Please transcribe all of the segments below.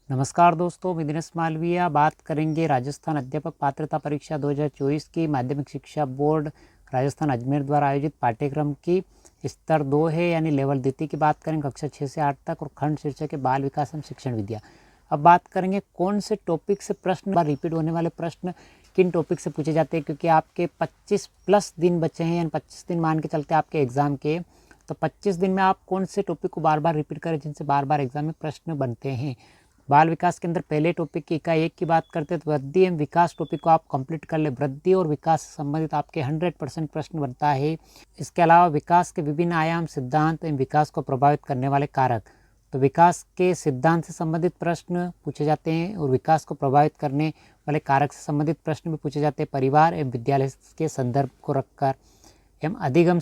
नमस्कार दोस्तों, मैं दिनेश मालविया बात करेंगे राजस्थान अध्यापक पात्रता परीक्षा 2024 की माध्यमिक शिक्षा बोर्ड राजस्थान अजमेर द्वारा आयोजित पाठ्यक्रम की स्तर 2 है यानी लेवल द्वितीय की बात करेंगे कक्षा 6 से 8 तक और खंड शीर्षक है बाल विकास एवं शिक्षण विद्या। अब बात करेंगे कौन से टॉपिक से प्रश्न बार रिपीट होने वाले प्रश्न किन टॉपिक से पूछे जाते हैं, क्योंकि आपके 25 प्लस दिन बचे हैं यानी 25 दिन मान के चलते आपके एग्जाम के, तो 25 दिन में आप कौन से टॉपिक को बार बार रिपीट करें जिनसे बार बार एग्जाम में प्रश्न बनते हैं। बाल विकास के अंदर पहले टॉपिक की इकाई 1 की बात करते हैं तो वृद्धि एवं विकास टॉपिक को आप कंप्लीट कर ले। वृद्धि और विकास से संबंधित आपके 100% प्रश्न बनता है। इसके अलावा विकास के विभिन्न आयाम, सिद्धांत एवं विकास को प्रभावित करने वाले कारक, तो विकास के सिद्धांत से संबंधित प्रश्न पूछे जाते हैं और विकास को प्रभावित करने वाले कारक से संबंधित प्रश्न भी पूछे जाते हैं परिवार एवं विद्यालय के संदर्भ को रखकर। एवं अधिगम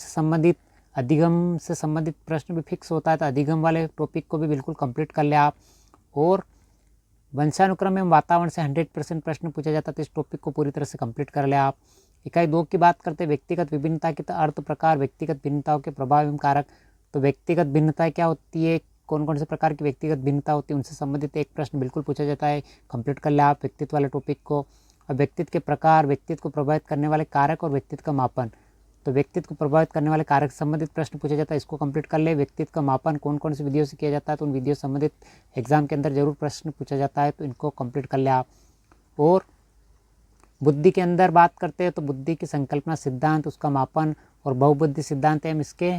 से संबंधित प्रश्न भी फिक्स होता है, तो अधिगम वाले टॉपिक को भी बिल्कुल कंप्लीट कर ले आप। और वंशानुक्रम एवं वातावरण से 100% प्रश्न पूछा जाता है, तो इस टॉपिक को पूरी तरह से कंप्लीट कर ले आप। इकाई 2 की बात करते हैं व्यक्तिगत विभिन्नता के अर्थ प्रकार, व्यक्तिगत भिन्नताओं के प्रभाव एवं कारक। तो व्यक्तिगत भिन्नता क्या होती है, कौन कौन से प्रकार की व्यक्तिगत भिन्नता होती है, उनसे संबंधित एक प्रश्न बिल्कुल पूछा जाता है, कंप्लीट कर ले आप व्यक्तित्व वाले टॉपिक को। और व्यक्तित्व के प्रकार, व्यक्तित्व को प्रभावित करने वाले कारक और व्यक्तित्व का मापन, तो व्यक्तित्व को प्रभावित करने वाले कारक से संबंधित प्रश्न पूछा जाता है, इसको कंप्लीट कर ले। व्यक्तित्व का मापन कौन कौन सी विधियों से किया जाता है, तो उन विधियों से संबंधित एग्जाम के अंदर जरूर प्रश्न पूछा जाता है, तो इनको कंप्लीट कर ले आप। और बुद्धि के अंदर बात करते हैं तो बुद्धि की संकल्पना, सिद्धांत, उसका मापन और बहुबुद्धि सिद्धांत एवं इसके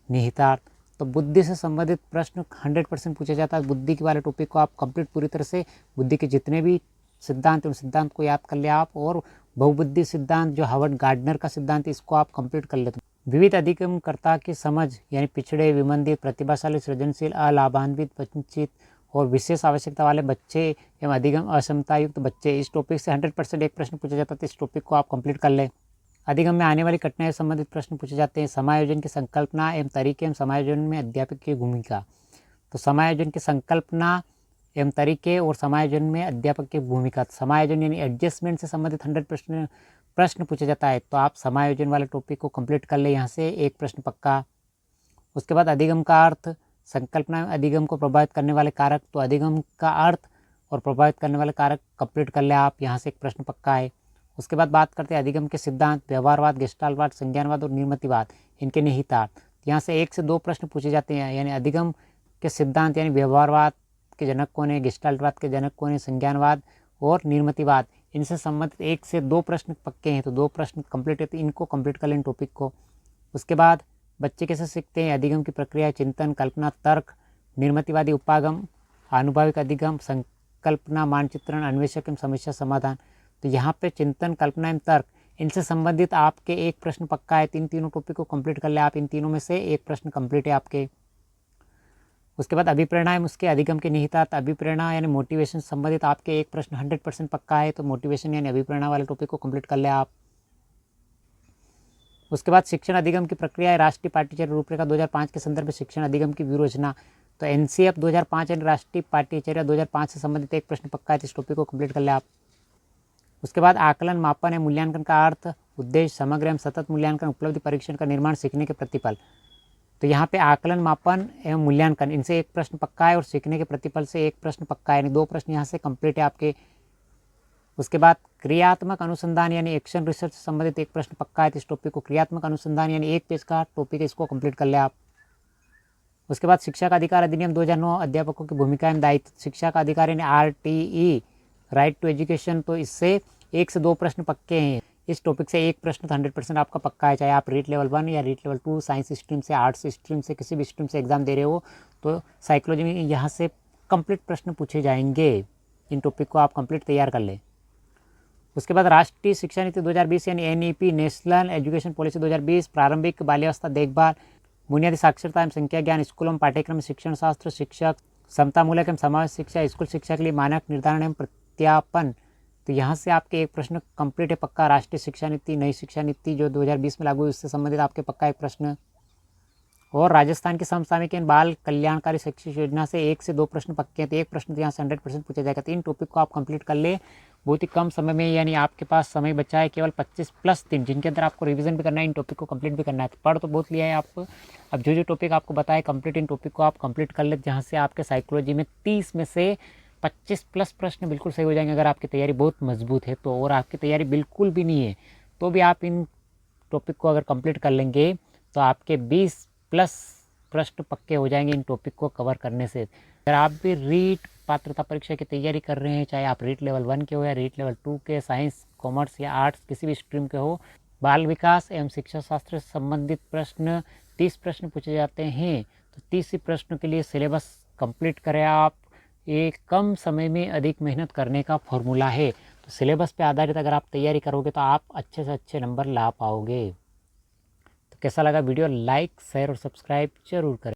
निहितार्थ, तो बुद्धि से संबंधित प्रश्न 100% पूछा जाता है। बुद्धि के वाले टॉपिक को आप कंप्लीट पूरी तरह से बुद्धि के जितने भी सिद्धांत उन सिद्धांत को याद कर ले आप। और बहुबुद्धि सिद्धांत जो हार्वर्ड गार्डनर का सिद्धांत, इसको आप कंप्लीट कर लेते। विविध अधिगमकर्ता की समझ यानी पिछड़े, विमंदित, प्रतिभाशाली, सृजनशील, अलाभान्वित, वंचित और विशेष आवश्यकता वाले बच्चे एवं अधिगम अक्षमता युक्त बच्चे, इस टॉपिक से 100% एक प्रश्न पूछा जाता है, तो इस टॉपिक को आप कंप्लीट कर ले। अधिगम में आने वाली कठिनाई से संबंधित प्रश्न पूछे जाते हैं। समायोजन की संकल्पना एवं तरीके एवं समायोजन में अध्यापक की भूमिका, तो समायोजन की संकल्पना एवं तरीके और समायोजन में अध्यापक की भूमिका। समायोजन यानी एडजस्टमेंट से संबंधित 100% प्रश्न पूछा जाता है, तो आप समायोजन वाले टॉपिक को कंप्लीट कर ले, यहाँ से एक प्रश्न पक्का। उसके बाद अधिगम का अर्थ, संकल्पना में अधिगम को प्रभावित करने वाले कारक, तो अधिगम का अर्थ और प्रभावित करने वाले कारक कंप्लीट कर ले आप, यहाँ से एक प्रश्न पक्का है। उसके बाद बात करते हैं अधिगम के सिद्धांत, व्यवहारवाद, गेस्टाल्टवाद, संज्ञानवाद और निर्मितिवाद, इनके निहितार्थ, यहाँ से 1 से 2 प्रश्न पूछे जाते हैं। यानी अधिगम के सिद्धांत यानी व्यवहारवाद के जनक कौन है, गेस्टाल्टवाद के जनक कौन है, संज्ञानवाद और निर्मितिवाद, इनसे संबंधित 1 से 2 प्रश्न पक्के हैं, तो 2 प्रश्न कंप्लीट है, तो इनको कंप्लीट कर लें टॉपिक को। उसके बाद बच्चे कैसे सीखते हैं, अधिगम की प्रक्रिया, चिंतन, कल्पना, तर्क, निर्मितिवादी उपागम, आनुभाविक अधिगम, संकल्पना, मानचित्रण, अन्वेषक एवं समस्या समाधान, तो यहाँ पे चिंतन, कल्पना एवं तर्क, इनसे संबंधित आपके एक प्रश्न पक्का है। तीनों टॉपिक को कंप्लीट कर ले आप, इन तीनों में से एक प्रश्न कंप्लीट है आपके। उसके बाद अभिप्रेरणा है उसके अधिगम के निहितार्थ, अभिप्रेरणा यानी मोटिवेशन संबंधित आपके एक प्रश्न 100% पक्का है, तो मोटिवेशन यानी अभिप्रेरणा वाले टॉपिक को कंप्लीट कर ले आप। उसके बाद शिक्षण अधिगम की प्रक्रिया है, राष्ट्रीय पाठ्यचर्या रूपरेखा 2005 के संदर्भ में शिक्षण अधिगम की व्यूहरचना, तो एनसीएफ 2005 यानी राष्ट्रीय पाठ्यचर्या 2005 से संबंधित एक प्रश्न पक्का है, तो इस टॉपिक को कंप्लीट कर ले आप। उसके बाद आकलन, मापन है मूल्यांकन का अर्थ, उद्देश्य, समग्र एवं सतत मूल्यांकन, उपलब्धि परीक्षण का निर्माण, सीखने के प्रतिफल, तो यहाँ पे आकलन, मापन एवं मूल्यांकन, इनसे एक प्रश्न पक्का है और सीखने के प्रतिफल से एक प्रश्न पक्का है, यानी 2 प्रश्न यहाँ से कंप्लीट है आपके। उसके बाद क्रियात्मक अनुसंधान यानी एक्शन रिसर्च से संबंधित एक प्रश्न पक्का है, तो इस टॉपिक को क्रियात्मक अनुसंधान यानी 1 पेज का टॉपिक है, इसको कंप्लीट कर ले आप। उसके बाद शिक्षा का अधिकार अधिनियम 2009, अध्यापकों की भूमिका एवं दायित्व, शिक्षा का अधिकार यानी RTE, राइट टू एजुकेशन, तो इससे 1 से 2 प्रश्न पक्के हैं। इस टॉपिक से एक प्रश्न तो 100% आपका पक्का है, चाहे आप रीट लेवल 1 या रीट लेवल 2 साइंस स्ट्रीम से, आर्ट्स स्ट्रीम से, किसी भी स्ट्रीम से एग्जाम दे रहे हो, तो साइकोलॉजी में यहाँ से कंप्लीट प्रश्न पूछे जाएंगे। इन टॉपिक को आप कंप्लीट तैयार कर लें। उसके बाद राष्ट्रीय शिक्षा नीति 2020 यानी NEP, नेशनल एजुकेशन पॉलिसी 2020, प्रारंभिक बाल्यावस्था देखभाल, बुनियादी साक्षरता एवं संख्या ज्ञान, स्कूलों में पाठ्यक्रम, शिक्षण शास्त्र, शिक्षक, समतामूलक एवं समाज शिक्षा, स्कूल शिक्षा के लिए मानक निर्धारण एवं प्रत्यापन, तो यहाँ से आपके एक प्रश्न कंप्लीट है पक्का। राष्ट्रीय शिक्षा नीति, नई शिक्षा नीति जो 2020 में लागू हुई, उससे संबंधित आपके पक्का एक प्रश्न। और राजस्थान की समसामयिक बाल कल्याणकारी शैक्षिक योजना से 1 से 2 प्रश्न पक्के हैं, तो एक प्रश्न तो यहाँ से 100% पूछा जाएगा। 3 टॉपिक को आप कंप्लीट कर ले बहुत ही कम समय में, यानी आपके पास समय बचा है केवल 25 प्लस दिन, जिनके अंदर आपको रिवीजन भी करना है, इन टॉपिक को कंप्लीट भी करना है। तो पढ़ तो बहुत लिया है आप, अब जो टॉपिक आपको बताए कंप्लीट, इन टॉपिक को आप कंप्लीट कर ले, जहाँ से आपके साइकोलॉजी में 30 में से 25+ प्रश्न बिल्कुल सही हो जाएंगे अगर आपकी तैयारी बहुत मजबूत है तो। और आपकी तैयारी बिल्कुल भी नहीं है तो भी आप इन टॉपिक को अगर कंप्लीट कर लेंगे तो आपके 20+ प्रश्न पक्के हो जाएंगे इन टॉपिक को कवर करने से। अगर आप भी रीट पात्रता परीक्षा की तैयारी कर रहे हैं, चाहे आप रीट लेवल 1 के हो या रीट लेवल 2 के, साइंस, कॉमर्स या आर्ट्स किसी भी स्ट्रीम के हो, बाल विकास एवं शिक्षा शास्त्र से संबंधित प्रश्न 30 प्रश्न पूछे जाते हैं। तो 30 ही प्रश्नों के लिए सिलेबस कंप्लीट करें आप। ये कम समय में अधिक मेहनत करने का फॉर्मूला है। तो सिलेबस पे आधारित अगर आप तैयारी करोगे तो आप अच्छे से अच्छे नंबर ला पाओगे। तो कैसा लगा वीडियो? लाइक, शेयर और सब्सक्राइब जरूर करें।